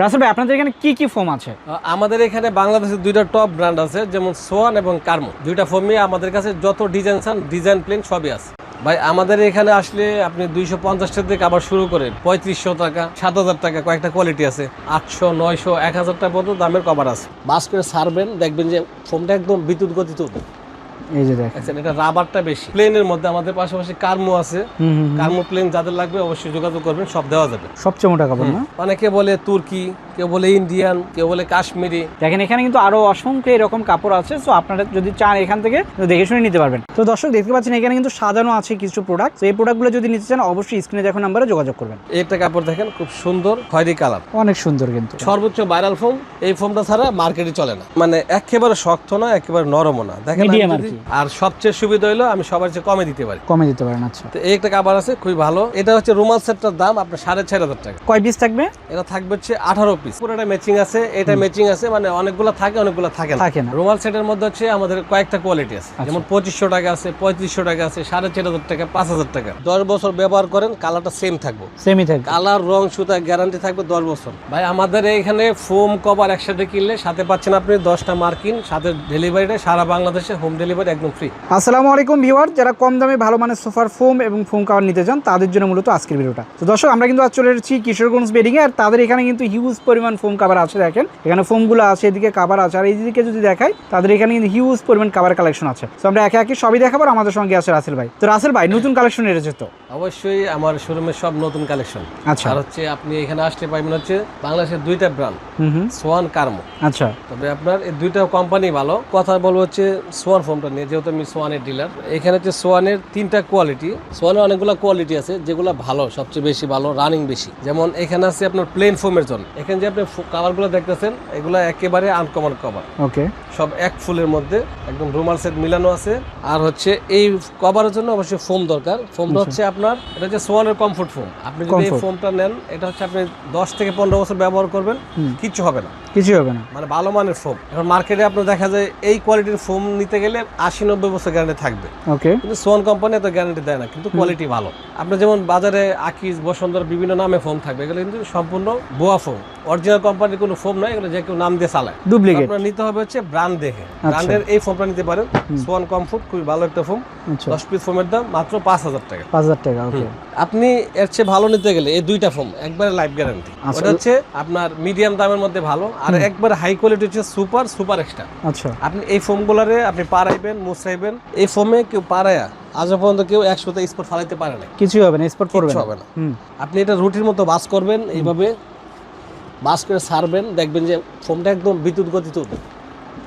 রাসেল ভাই আপনাদের এখানে কি কি ফোম আছে? আমাদের এখানে বাংলাদেশের দুইটা টপ ব্র্যান্ড আছে, যেমন সোয়ান এবং কার্মো। দুইটা ফোমই আমাদের কাছে যত ডিজাইন চান, ডিজাইন প্লেন সবই আছে ভাই। আমাদের এখানে আসলে আপনি 250 টাকা থেকে আবার শুরু করে 3500 টাকা, 7000 টাকা, কয়েকটা কোয়ালিটি আছে, 800, 900, 1000 টাকা পর্যন্ত দামের কভার আছে। বাস করে সারবেন, দেখবেন যে ফোমটা একদম বিদ্যুৎ গতিতে উঠবে। এই যে দেখেন এটা রাবারটা বেশি। প্লেনের মধ্যে আমাদের পাশাপাশি কার্মো আছে। কার্মো প্লেন যাদের লাগবে অবশ্যই যোগাযোগ করবেন, সব দেওয়া যাবে। সবচেয়ে মোটা কাপড় না? অনেকে বলে তুর্কি, কেউ বলে ইন্ডিয়ান, কেউ বলে কাশ্মীরি। দেখেন এখানে কিন্তু আরো অসংখ্য এরকম কাপড় আছে, সো আপনারা যদি চান এখান থেকে দেখে শুনে নিতে পারবেন। তো দর্শক দেখতে পাচ্ছেন এখানে কিন্তু সাজানো আছে কিছু প্রোডাক্ট। তো এই প্রোডাক্টগুলো যদি নিতে চান অবশ্যই স্ক্রিনে দেখো নাম্বারে যোগাযোগ করবেন। একটা কাপড় দেখেন খুব সুন্দর খয়েরি কালার, অনেক সুন্দর কিন্তু সর্বোচ্চ ভাইরাল ফোম। এই ফোমটা ছাড়া মার্কেটে চলে না, মানে একেবারে শক্ত না, একেবারে নরমও না, দেখেন মিডিয়াম আর কি। আর সবচেয়ে সুবিধা হলো আমি সবার চেয়ে কমে দিতে পারি। কমে দিতে পারেন। আচ্ছা, তো এই একটা কাপড় আছে খুবই ভালো। এটা হচ্ছে রুমাল সেটটার দাম আপনার 4500 টাকা। কয় পিস থাকবে? এটা থাকবে হচ্ছে 18 পিস। পুরোটা ম্যাচিং আছে, এটা ম্যাচিং আছে, মানে অনেকগুলো থাকে, অনেকগুলো থাকে থাকে না। রুমাল সেটের মধ্যে হচ্ছে আমাদের কয়েকটা কোয়ালিটি আছে, যেমন 2500 টাকা আছে, 3500 টাকা আছে, 4500 টাকা, 5000 টাকা। 10 বছর ব্যবহার করেন, কালারটা সেম থাকবে, সেমই থাকবে। কালার রং সুতা গ্যারান্টি থাকবে 10 বছর। ভাই আমাদের এখানে ফোম কভার একসাথে কিনলে সাথে পাচ্ছেন আপনি 10টা মার্কিন, সাথে ডেলিভারিটা সারা বাংলাদেশে হোম ডেলিভারি একদম ফ্রি। আসসালামু আলাইকুম ভিউয়ার, যারা কম দামে ভালো মানের সোফার ফোম এবং ফোম কভার নিতে চান তাদের জন্য মূলত আজকের ভিডিওটা। তো দর্শক আমরা কিন্তু আজ চলে এসেছি কিশোরগঞ্জ বেডিং এ, আর তাদের এখানে কিন্তু হিউজ পরিমাণ ফোম কভার আছে। দেখেন এখানে ফোমগুলো আছে, এদিকে কভার আছে, আর এইদিকে যদি দেখাই তাদের এখানে কিন্তু হিউজ পরিমাণ কভার কালেকশন আছে। তো আমরা একে একে সবই দেখাবো। আমাদের সঙ্গে আছে রাসেল ভাই। তো রাসেল ভাই নতুন কালেকশন এসেছে তো? অবশ্যই আমার শোরুমে সব নতুন কালেকশন। আচ্ছা, আর হচ্ছে আপনি এখানে আসতে পারবেন হচ্ছে বাংলাদেশের দুইটা ব্র্যান্ড, সোয়ান কার্মো। আচ্ছা, তবে আপনার এই দুইটা কোম্পানি ভালো। কথা বলবো হচ্ছে সোয়ান ফোমটা নিয়ে, যেহেতু আমি সোয়ানের ডিলার। এখানে হচ্ছে সোয়ানের 3টা কোয়ালিটি। সোয়ানের অনেকগুলো কোয়ালিটি আছে যেগুলো ভালো, সবচেয়ে বেশি ভালো, রানিং বেশি। যেমন এখানে আছে আপনার প্লেন ফোমের জন্য। এখানে যে আপনি কাভারগুলো দেখতেছেন এগুলো একেবারে আনকমন কভার। ওকে, সব এক ফুলের মধ্যে একদম রুমাল সেট মিলানো আছে। আর হচ্ছে এই কভারের জন্য অবশ্যই ফোম দরকার। ফোমটা হচ্ছে আপনার, এটা হচ্ছে সোয়ানের কমফোর্ট ফোম। আপনি যদি এই ফোমটা নেন, এটা হচ্ছে আপনি 10 থেকে 15 বছর ব্যবহার করবেন, কিচ্ছু হবে না, কিছু হবে না, মানে ভালো মানের ফোম। এখন মার্কেটে আপনার দেখা যায় এই কোয়ালিটির ফোম নিতে গেলে 80-90 বছর গ্যারান্টি থাকবে। ওকে, কিন্তু সোয়ান কোম্পানি এত গ্যারান্টি দেয় না, কিন্তু কোয়ালিটি ভালো। আপনি যেমন বাজারে আকিজ, বসুন্ধরা বিভিন্ন নামে ফোম থাকবে, এগুলো কিন্তু সম্পূর্ণ ভুয়া ফোম। অরিজিনাল কোম্পানির কোনো ফোম নয়, এগুলো যে কেউ নাম দিয়ে চালায়, ডুপ্লিকেট। আপনার নিতে হবে হচ্ছে ব্র্যান্ড দেখে। ব্র্যান্ডের এই ফোমটা নিতে পারেন, সোয়ান কমফোর্ট, খুবই ভালো একটা ফোম। 10 পিস ফোমের দাম মাত্র 5000 টাকা। 5000 টাকা। ওকে, আপনি এর চেয়ে ভালো নিতে গেলে এই দুইটা ফোম একবারে লাইফ গ্যারান্টি। ওটা হচ্ছে আপনার মিডিয়াম দামের মধ্যে ভালো, আর একবার হাই কোয়ালিটি হচ্ছে সুপার এক্সট্রা। আচ্ছা, আপনি এই ফোমগুলারে আপনি পারাইবেন, মুছাইবেন। এই ফোমে কেউ পারায়া আজ পর্যন্ত কেউ 100তে স্পট ফালাইতে পারে না, কিছু হবে না, স্পট করবে না। আপনি এটা রুটির মতো বাস করবেন, এইভাবে বাস করে সারবেন, দেখবেন যে ফোমটা একদম বিদ্যুৎ গতিতে উঠবে।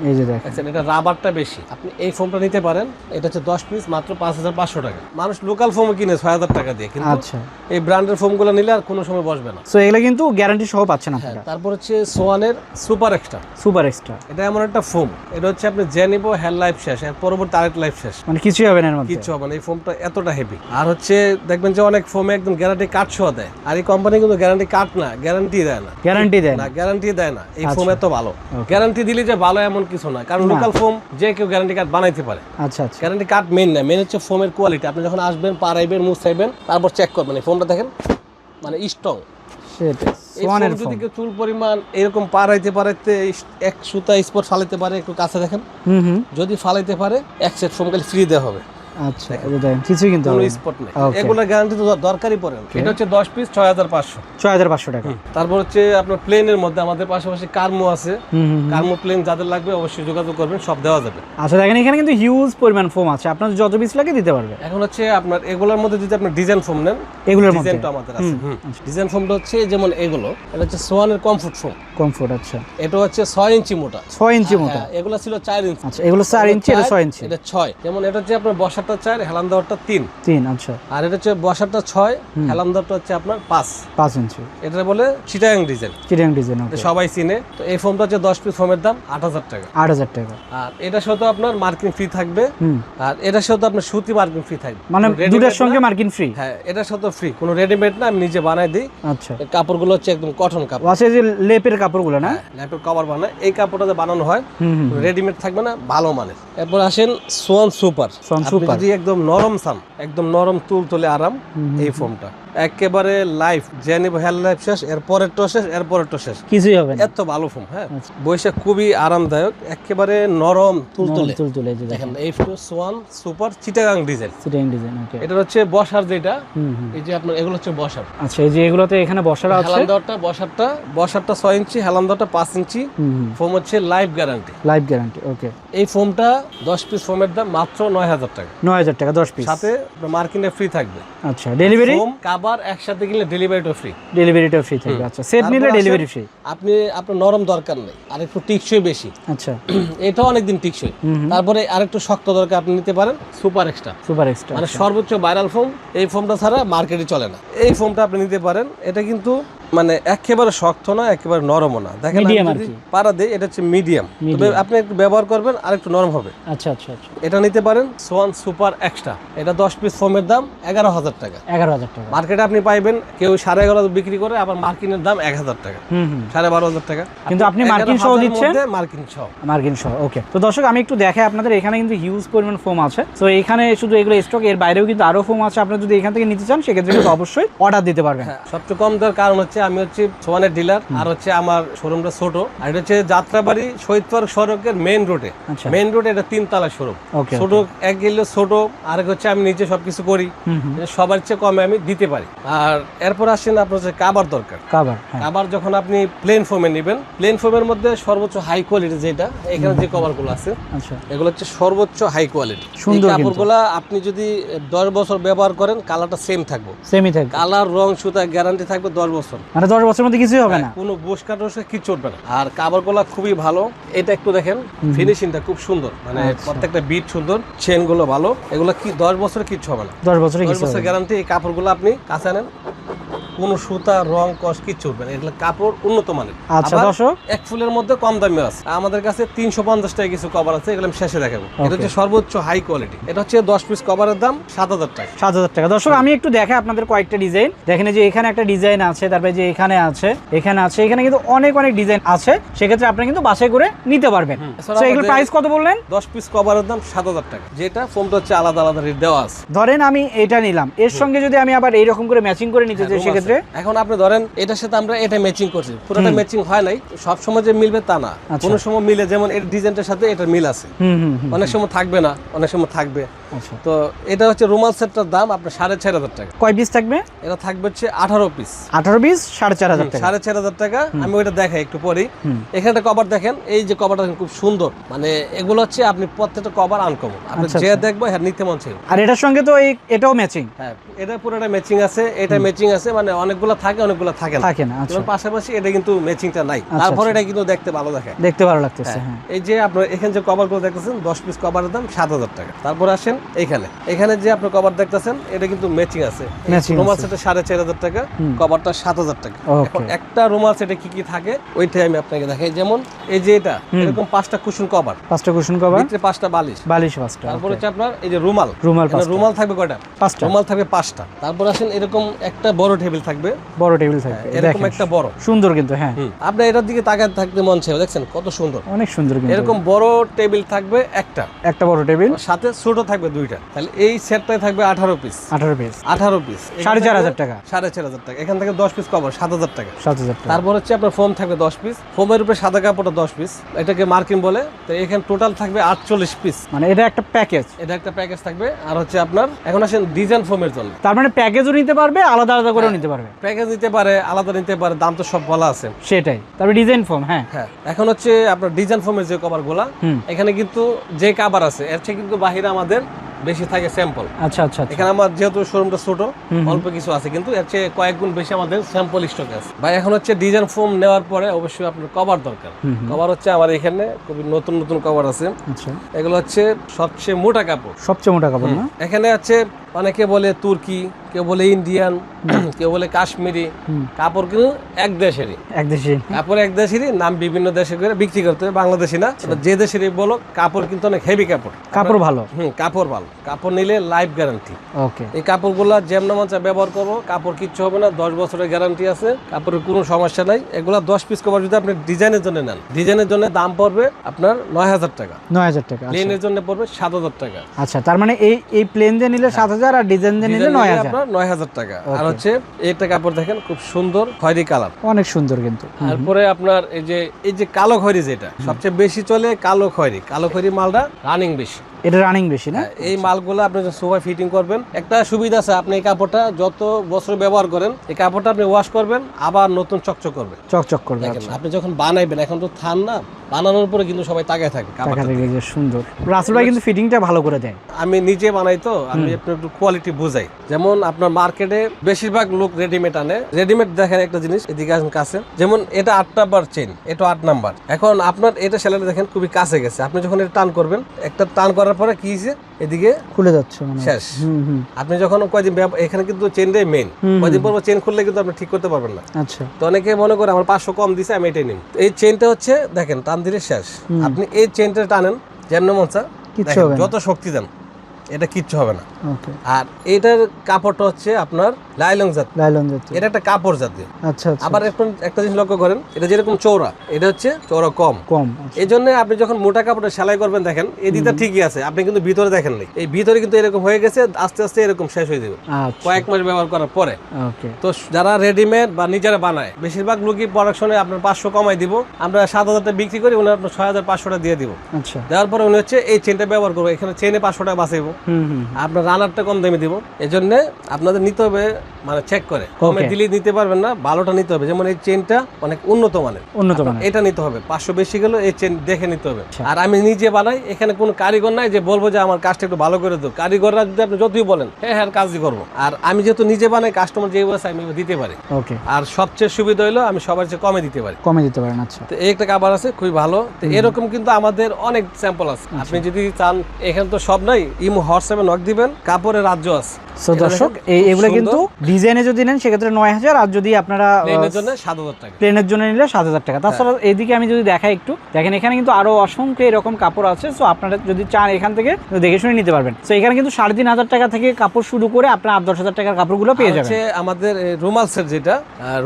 এই যে দেখেন এটা রাবারটা বেশি। আপনি এই ফোমটা নিতে পারেন, এটা হচ্ছে 10 পিস মাত্র 5500 টাকা। মানুষ লোকাল ফোম কিনে 6000 টাকা দিয়ে, কিন্তু আচ্ছা, এই ব্র্যান্ডের ফোমগুলো নিলে আর কোনো সময় বসবে না। সো এগুলা কিন্তু গ্যারান্টি সহ পাচ্ছেন আপনারা। তারপর হচ্ছে সোয়ানের সুপার এক্সট্রা। এটা এমন একটা ফোম, এটা হচ্ছে আপনি যে নিবো হেয়ার লাইফ শেষ, এর পরবর্তী আরেক লাইফ শেষ, মানে কিছুই হবে না এর মধ্যে, কিছু হবে না। এই ফোমটা এতটা হেভি। আর হচ্ছে দেখবেন যে অনেক ফোমে একদম গ্যারান্টি কার্ড সহ দেয়, আর এই কোম্পানি কিন্তু গ্যারান্টি কার্ড না, গ্যারান্টি দেয় না। গ্যারান্টি দেয় না। এই ফোম এত ভালো, গ্যারান্টি দিলে যে ভালো এমন কিছু না, কারণ লোকাল ফোম যে কেউ গ্যারান্টি কার্ড বানাইতে পারে। আচ্ছা, গ্যারান্টি কার্ড মেন না, মেন হচ্ছে ফোমের কোয়ালিটি। আপনি যখন আসবেন, পারাইবেন, মুছাইবেন, তারপর চেক করবেন এই ফোমটা দেখেন, মানে স্ট্রং। যদি কেউ চুল পরিমাণ এরকম পারাইতে এক সুতা স্পট ফালাইতে পারে, একটু কাছে দেখেন, যদি ফালাইতে পারে এক সেট ফোম খালি ফ্রি দেওয়া হবে। আচ্ছা, এটা দেখেন কিছুই কিন্তু কোনো স্পট নেই। এগুলা গ্যারান্টি তো দরকারই পড়ে না। এটা হচ্ছে 10 পিস 6500 টাকা। তারপর হচ্ছে আপনার প্লেনের মধ্যে আমাদের পাশাপাশি কার্মো আছে। কার্মো প্লেন যাদের লাগবে অবশ্যই যোগাযোগ করবেন, সব দেওয়া যাবে। আচ্ছা, দেখেন এখানে কিন্তু হিউজ পরিমাণ ফোম আছে, আপনার যত পিস লাগে দিতে পারবে। এখন হচ্ছে আপনার এগুলোর মধ্যে যদি আপনি ডিজাইন ফোম নেন, এগুলোর মধ্যে ডিজাইনটা আমাদের আছে। ডিজাইন ফোমটা হচ্ছে যেমন এগুলো, এটা হচ্ছে সোয়ানের কমফোর্ট ফোম। আচ্ছা, এটা হচ্ছে 6 ইঞ্চি মোটা। 6 ইঞ্চি মোটা। এগুলো ছিল 4 ইঞ্চি। আচ্ছা, এগুলো 4 ইঞ্চি, এটা 6 ইঞ্চি। এটা 6। যেমন এটা হচ্ছে আপনার বসারটা 4, হেলান দেওয়ারটা 3। আচ্ছা, আর এটা হচ্ছে বসারটা 6, হেলান দেওয়ারটা হচ্ছে আপনার 5 ইঞ্চি। এটা বলে চিটাগাং ডিজাইন, ওকে, সবাই চিনে। তো এই ফোমটা হচ্ছে 10 পিস ফোমের দাম 8000 টাকা। 8000 টাকা। আর এটার সাথে আপনার মার্কিং ফ্রি থাকবে, আর এটার সাথে আপনার সুতি মার্কিং ফ্রি থাকবে, মানে দুটোর সঙ্গে মার্কিং ফ্রি। হ্যাঁ, এটার সাথে ফ্রি, কোনো রেডিমেড না, আমি নিজে বানাই দিই। আচ্ছা, এই কাপড়গুলো হচ্ছে একদম কটন কাপড়। আছে যে লেপের কাপড়গুলো না, লেপের কভার বানায়, এই কাপড়টাতে বানানো হয়, রেডিমেড থাকবে না, ভালো মানের। এরপর আসেন সোয়ান সুপার। যদি একদম নরম চান, একদম নরম তুলতুলে আরাম, এই ফোমটা একেবারে লাইফ জেনি হেল লাইফ শেষ, এরপরেরটা শেষ, এরপরেরটা শেষ, কিছুই হবে না। এত ভালো ফোম। হ্যাঁ, বৈশা খুবই আরামদায়ক, একেবারে নরম তুলতুলে। তুলতুলে যে দেখেন, দেখেন এই swan super Chittagong design. Chittagong design, okay. এটা হচ্ছে বসার যেটা, এই যে আপনার এগুলো হচ্ছে বসার। আচ্ছা, এই যে এগুলোতে এখানে বসার আছে। হেলান দেওয়াটা বসারটা 6 ইঞ্চি, হেলান দেওয়াটা 5 ইঞ্চি। ফোম হচ্ছে লাইফ গ্যারান্টি। লাইফ গ্যারান্টি, ওকে। এই ফোমটা 10 পিস ফোমের দাম মাত্র 9000 টাকা। 9000 টাকা 10 পিস, সাথে মার্কিনে ফ্রি থাকবে। আচ্ছা, ডেলিভারি ফোম কভার একসাথে কিনলে ডেলিভারিটা ফ্রি। ডেলিভারিটা ফ্রি থাকবে। আচ্ছা, সেট নিলে ডেলিভারি ফ্রি। আপনার নরম দরকার নেই, আর একটু টিকসই বেশি। আচ্ছা, এটাও অনেকদিন টিকসই। তারপরে আরেকটু শক্ত দরকার, আপনি নিতে পারেন সুপার এক্সট্রা। সুপার এক্সট্রা মানে সর্বোচ্চ ভাইরাল ফোম। এই ফোমটা ছাড়া মার্কেটে চলে না। এই ফোমটা আপনি নিতে পারেন। এটা কিন্তু মানে একেবারে শক্ত না, একেবারে নরমও না। দেখেন মিডিয়াম আর কি, পাড়া দেই, এটা হচ্ছে মিডিয়াম। তবে আপনি একটু ব্যবহার করবেন আর একটু নরম হবে। আচ্ছা আচ্ছা আচ্ছা। এটা নিতে পারেন সোয়ান সুপার এক্সট্রা। এটা 10 পিস ফোমের দাম 11000 টাকা। 11000 টাকা। মার্কেটে আপনি পাইবেন কেউ 11.5 বিক্রি করে, আবার মার্কিনের দাম 1000 টাকা, 12,500 টাকা। কিন্তু আপনি মার্কিন সহ দিচ্ছেন। মার্কিন সহ, মার্কিন সহ, ওকে। তো দর্শক, আমি একটু দেখাই আপনাদের, এখানে কিন্তু হিউজ পরিমাণ ফোম আছে। তো এখানে শুধু এগুলো স্টক, এর বাইরেও কিন্তু আরো ফোম আছে। আপনি যদি এখান থেকে নিতে চান সেক্ষেত্রে কিন্তু অবশ্যই অর্ডার দিতে পারবেন। সবচেয়ে কম দেওয়ার কারণ হচ্ছে আমি হচ্ছে সোয়ানের ডিলার, আর হচ্ছে আমার শোরুমটা ছোট, আর এটা হচ্ছে যাত্রাবাড়ি শহীদ পার্ক সড়কের মেইন রোডে। মেইন রোডে এটা 3 তলা শোরুম। ছোট এক গেলে ছোট, আরেক হচ্ছে আমি নিজে সবকিছু করি, সবার চেয়ে কমে আমি দিতে পারি। আর এরপর আসেন আপনার হচ্ছে কাবার দরকার। কাবার যখন আপনি প্লেন ফোমে নেবেন, প্লেন ফোমের মধ্যে সর্বোচ্চ হাই কোয়ালিটি যেটা, এখানে যে কভারগুলো আছে এগুলো হচ্ছে সর্বোচ্চ হাই কোয়ালিটি। সুন্দর কাপড়গুলো আপনি যদি 10 বছর ব্যবহার করেন, কালারটা সেম থাকবে, সেমই থাকবে। কালার, রং, সুতা গ্যারান্টি থাকবে 10 বছর। মানে 10 বছরের মধ্যে কিছুই হবে না, কোনো বসকা টসকা কিছু উঠবে না। আর কাভারগুলো খুবই ভালো। এটা একটু দেখেন, ফিনিশিংটা খুব সুন্দর, মানে প্রত্যেকটা বিট সুন্দর, চেন গুলো ভালো। এগুলো কি 10 বছরে কিচ্ছু হবে না, 10 বছর গ্যারান্টি। এই কাপড়গুলো আপনি কাছে আনেন, কোনো সুতা, রং, কস কিচ্ছু উঠবে না। এগুলো কাপড় উন্নত মানের। আচ্ছা দর্শক, এক ফুলের মধ্যে কম দামে আছে আমাদের কাছে। 350 টাকা কিছু কভার আছে, এগুলো আমি শেষে দেখাবো। এটা হচ্ছে সর্বোচ্চ হাই কোয়ালিটি। এটা হচ্ছে 10 পিস কভারের দাম 7000 টাকা। 7000 টাকা। দর্শক, আমি একটু দেখাই আপনাদের কয়েকটা ডিজাইন। দেখেন যে এখানে একটা ডিজাইন আছে, তারপরে যে এখানে আছে, এখানে আছে, এখানে কিন্তু অনেক অনেক ডিজাইন আছে। সেক্ষেত্রে আপনি কিন্তু বাছাই করে নিতে পারবেন। তো এগুলোর প্রাইস কত বললেন? 10 পিস কভারের দাম 7000 টাকা। যেটা ফোমটা হচ্ছে আলাদা আলাদা রেট দেওয়া আছে। ধরেন আমি এটা নিলাম, এর সঙ্গে যদি আমি আবার এইরকম করে ম্যাচিং করে নিতে চাই সেক্ষেত্রে? এখন আপনি ধরেন এটার সাথে আমরা এটা ম্যাচিং করছি, পুরোটা ম্যাচিং হয় নাই, সব সময় যে মিলবে তা না। কোনো সময় মিলে, যেমন এর ডিজাইনটার সাথে এটার মিল আছে, অনেক সময় থাকবে না, অনেক সময় থাকবে। তো এটা হচ্ছে রুমাল সেটটার দাম আপনার 4500 টাকা। কয় পিস থাকবে? এটা থাকবে হচ্ছে 18 পিস। 18 পিস 4500 টাকা। 4500 টাকা। আমি ওইটা দেখাই একটু পরেই। এখানে একটা কভার দেখেন, এই যে কভারটা খুব সুন্দর, মানে এগুলো হচ্ছে আপনি প্রত্যেকটা কভার আনকমন, আপনি যে দেখবো হ্যাঁ নিতে মন চাই। আর এটার সঙ্গে তো এটাও ম্যাচিং? হ্যাঁ, এটা পুরোটা ম্যাচিং আছে, এটা ম্যাচিং আছে, মানে অনেকগুলো থাকে, অনেকগুলো থাকে না। যেমন পাশাপাশি এটা কিন্তু ম্যাচিংটা নাই, তারপরে এটা কিন্তু দেখতে ভালো দেখায়, দেখতে ভালো লাগতেছে। এই যে আপনার এখানে যে কভারগুলো দেখতেছেন 10 পিস কভারের দাম 7000 টাকা। তারপর আসেন এখানে যে আপনার কভার দেখতেছেন, এটা কিন্তু ম্যাচিং আছে। রুমাল সেটে 4500 টাকা, কভারটা 7000 টাকা। এখন একটা রুমাল সেটে কি কি থাকে ওইটাই আমি আপনাকে দেখাই। যেমন এই যে এটা এরকম 5টা কুশন কভার, 5টা কুশন কভার, ভিতরে 5টা বালিশ 5টা। তারপর হচ্ছে আপনার এই যে রুমাল রুমাল থাকবে কয়টা? 5টা রুমাল থাকবে 5টা। তারপর আসেন এরকম একটা বড় টেবিল থাকবে, এরকম একটা বড় সুন্দর, কিন্তু হ্যাঁ আপনি এটার দিকে তাকায় থাকতে মন চাই। দেখছেন কত সুন্দর, অনেক সুন্দর। এরকম বড় টেবিল থাকবে একটা বড় টেবিল, সাথে ছোট থাকবে 2টা। তাহলে এই সেটটাই থাকবে 18 পিস 4500 টাকা। 4500 টাকা। এখান থেকে 10 পিস কভার 7000 টাকা। তারপর হচ্ছে আপনার ফোম থাকবে 10 পিস, ফোমের উপরে সাদা কাপড়টা 10 পিস, এটাকে মার্কিন বলে। তো এখানে টোটাল থাকবে 48 পিস। মানে এটা একটা প্যাকেজ থাকবে। আর হচ্ছে আপনার এখন আসেন ডিজাইন ফোমের জন্য। তার মানে প্যাকেজও নিতে পারবে, আলাদা আলাদা করেও নিতে পারবে। প্যাকেজ নিতে পারে, আলাদা নিতে পারে, দাম তো সব বলা আছে। সেটাই। তারপরে ডিজাইন ফোম, হ্যাঁ। এখন হচ্ছে আপনার ডিজাইন ফোমের যে কভারগুলা, এখানে কিন্তু যে কভার আছে এর চেয়ে কিন্তু বাহিরে আমাদের বেশি থাকে স্যাম্পল। আচ্ছা। এখানে আমার যেহেতু শোরুমটা ছোট, অল্প কিছু আছে, কিন্তু এর চেয়ে কয়েক গুণ বেশি আমাদের স্যাম্পল স্টক আছে। ভাই এখন হচ্ছে ডিজাইন ফোম নেওয়ার পরে অবশ্যই আপনার কভার দরকার। কভার হচ্ছে আমার এখানে খুবই নতুন কভার আছে। এগুলো হচ্ছে সবচেয়ে মোটা কাপড়। না? এখানে আছে অনেকে বলে তুর্কি, কেউ বলে ইন্ডিয়ান, কেউ বলে কাশ্মীরি। কাপড় কিন্তু এক দেশেরই, এক দেশে কাপড় এক দেশেরই, নাম বিভিন্ন দেশে করে বিক্রি করতে হবে, বাংলাদেশি না। যে দেশেরই বলো, কাপড় কিন্তু অনেক হেভি কাপড়, কাপড় ভালো। কাপড় ভালো, কাপড় নিলে লাইফ গ্যারান্টি। ওকে, এই কাপড়গুলা যেমন মঞ্চা ব্যবহার করবো, কাপড় কিচ্ছু হবে না, 10 বছরের গ্যারান্টি আছে, কাপড়ের কোনো সমস্যা নাই। এগুলা 10 পিস কভার যদি আপনি ডিজাইনের জন্য নেন, ডিজাইনের জন্য দাম পড়বে আপনার 9000 টাকা, 9000 টাকা। প্লেনের জন্য পড়বে 7000 টাকা। আচ্ছা, তার মানে এই প্লেন দিয়ে নিলে 7000 আর ডিজাইন দিয়ে নিলে 9000, আপনার 9000 টাকা। আর হচ্ছে এইটা কাপড় দেখেন খুব সুন্দর খয়েরি কালার, অনেক সুন্দর কিন্তু। তারপরে আপনার এই যে কালো খয়েরি, যেটা সবচেয়ে বেশি চলে, কালো খয়েরি মালটা রানিং বেশি, এটা রানিং বেশি না? এই মালগুলো আপনি সোফায় ফিটিং করবেন, একটা সুবিধা আছে, আপনি এই কাপড়টা যত বছর ব্যবহার করেন, এই কাপড়টা আপনি ওয়াশ করবেন, আবার নতুন চকচক করবে, চকচক করবে। দেখেন আপনি যখন বানাইবেন, এখন তো থান না, বানানোর পরে কিন্তু সবাই তাকায় থাকে কাপড়টা। সুন্দর। রাসেল ভাই কিন্তু ফিটিংটা ভালো করে দেয়। আমি নিজে বানাই তো, আমি আপনার একটু কোয়ালিটি বুঝাই। যেমন আপনার মার্কেটে বেশিরভাগ লোক রেডিমেড আনে, রেডিমেড দেখেন একটা জিনিস, এদিকে আসেন কাছে, যেমন এটা 8 নাম্বার চেন, এটা 8 নাম্বার। এখন আপনার এটা সেলারে দেখেন খুবই কাছে গেছে, আপনি যখন এটা টান করবেন, একটা টান করার পরে কি হয়েছে, এদিকে খুলে যাচ্ছে শেষ। আপনি যখন কয়দিন এখানে কিন্তু চেনটাই মেইন, কয়দিন পর চেন খুললে কিন্তু আপনি ঠিক করতে পারবেন না। আচ্ছা, তো অনেকে মনে করে আমার 500 কম দিছে, আমি এটাই নিই। এই চেনটা হচ্ছে দেখেন টান দিলে শেষ, আপনি এই চেনটা টানেন যেমন মনসা, যত শক্তি দেন এটা কিচ্ছু হবে না। আর এটার কাপড়টা হচ্ছে আপনার লাইলন জাতীয়, এটা একটা কাপড় জাতীয়। আচ্ছা, আবার একটা জিনিস লক্ষ্য করেন, এটা যেরকম চওড়া, এটা হচ্ছে চওড়া কম। এই জন্য আপনি যখন মোটা কাপড়টা সেলাই করবেন, দেখেন এই দিকটা ঠিকই আছে, আপনি কিন্তু ভিতরে দেখেন নাই, এই ভিতরে কিন্তু এরকম হয়ে গেছে, আস্তে আস্তে এরকম শেষ হয়ে যাবে কয়েক মাস ব্যবহার করার পরে। তো যারা রেডিমেড বা নিজেরা বানায়, বেশিরভাগ লোকই প্রোডাকশনে আপনার 500 কমাই দিব, আমরা 7000 টাকা বিক্রি করি, উনি আপনার 6500 টাকা দিয়ে দিব। দেওয়ার পরে উনি হচ্ছে এই চেনটা ব্যবহার করবো, এখানে চেনে 500 টাকা বাঁচাইবো, আপনার রানারটা কম দামে দিব। এই জন্য আপনাদের নিতে হবে, মানে চেক করে, কমে দিলে নিতে পারবেন না, ভালোটা নিতে হবে। যেমন এই চেনটা অনেক উন্নত মানের, এটা নিতে হবে, 500 বেশি গেলে এই চেন দেখে নিতে হবে। আর আমি নিজে বানাই, এখানে কোনো কারিগর নাই যে বলবো যে আমার কাজটা একটু ভালো করে দাও, কারিগররা যদি আপনি যতই বলেন হ্যাঁ কাজই করবো। আর আমি যেহেতু নিজে বানাই, কাস্টমার যে বলছে আমি দিতে পারি। আর সবচেয়ে সুবিধা হলো আমি সবার চেয়ে কমে দিতে পারি। আচ্ছা, তো এই একটা কাপড় আছে খুবই ভালো। তো এরকম কিন্তু আমাদের অনেক স্যাম্পল আছে, আপনি যদি চান, এখানে তো সব নাই, ইমো হোয়াটসঅ্যাপে নক দিবেন, কাপড়ের রাজ্য আছে। দর্শক, এগুলো কিন্তু ডিজাইনে যদি নেন সেক্ষেত্রে 9000, আর যদি আপনারা প্লেনের জন্য 7000 টাকা, প্লেনের জন্য নিলে 7000 টাকা। তাছাড়া এইদিকে আমি যদি দেখাই একটু, দেখেন এখানে কিন্তু আরো অসংখ্য এরকম কাপড় আছে। সো আপনারা যদি চান এখান থেকে দেখে শুনে নিতে পারবেন। তো এখানে কিন্তু 3500 টাকা থেকে কাপড় শুরু করে আপনার 8-10,000 টাকার কাপড়গুলো পেয়ে যাবেন। আমাদের রুমাল সেট, যেটা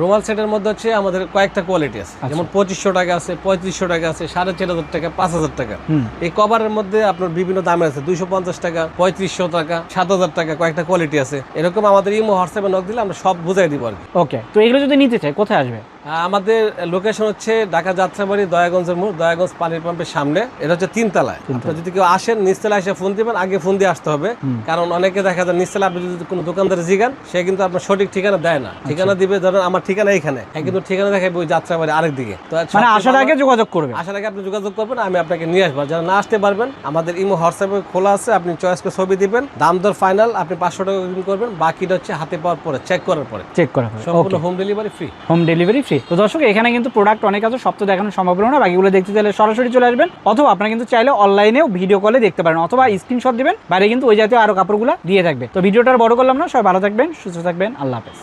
রুমাল সেটের মধ্যে হচ্ছে আমাদের কয়েকটা কোয়ালিটি আছে, যেমন 2500 টাকা আছে, 3500 টাকা আছে, 4500 টাকা, 5000 টাকা। এই কভারের মধ্যে আপনার বিভিন্ন দামে আছে, 250 টাকা, 3500 টাকা, 7000 টাকা, কয়েকটা কোয়ালিটি আছে। এরকম আমাদের ইমো হোয়াটসঅ্যাপে নক দিলে আমরা সব বুঝাই দিব আর কি। ওকে, তো এগুলো যদি নিতে চাই কোথায় আসবে? আমাদের লোকেশন হচ্ছে ঢাকা যাত্রাবাড়ি, দয়াগঞ্জের মোড়, দয়াগঞ্জ পানির পাম্পের সামনে। এটা হচ্ছে 3 তলায়। আপনারা যদি কেউ আসেন, নিচতলায় এসে ফোন দিবেন, আগে ফোন দিয়ে আসতে হবে, কারণ অনেকে দেখা যায় নিচতলা আপনি যদি কোনো দোকানদারে জিগান, সে কিন্তু আপনার সঠিক ঠিকানা দেয় না। ঠিকানা দিবে, ধরেন আমার ঠিকানা এখানে, কিন্তু ঠিকানা দেখাবে ওই যাত্রাবাড়ি আরেক দিকে। তো মানে আসার আগে যোগাযোগ করবেন, আসার আগে আপনি যোগাযোগ করবেন, আমি আপনাকে নিয়ে আসবো। যারা না আসতে পারবেন, আমাদের ইমো হোয়াটসঅ্যাপে খোলা আছে, আপনি চয়েস করে ছবি দিবেন, দাম দর ফাইনাল, আপনি 500 টাকা করবেন, বাকিটা হচ্ছে হাতে পাওয়ার পরে, চেক করার পরে, সম্পূর্ণ হোম ডেলিভারি ফ্রি। তো দর্শক, এখানে কিন্তু প্রোডাক্ট অনেক আছে, সব তো দেখানো সম্ভব হলো না। বাকিগুলো দেখতে চাইলে সরাসরি চলে আসবেন, অথবা আপনারা কিন্তু চাইলে অনলাইনেও ভিডিও কলে দেখতে পারেন, অথবা স্ক্রিনশট দিবেন, বাইরে কিন্তু ওই জাতীয় আরো কাপড়গুলো দিয়ে থাকবে। তো ভিডিওটা বড় করলাম না, সবাই ভালো থাকবেন, সুস্থ থাকবেন, আল্লাহ হাফেজ।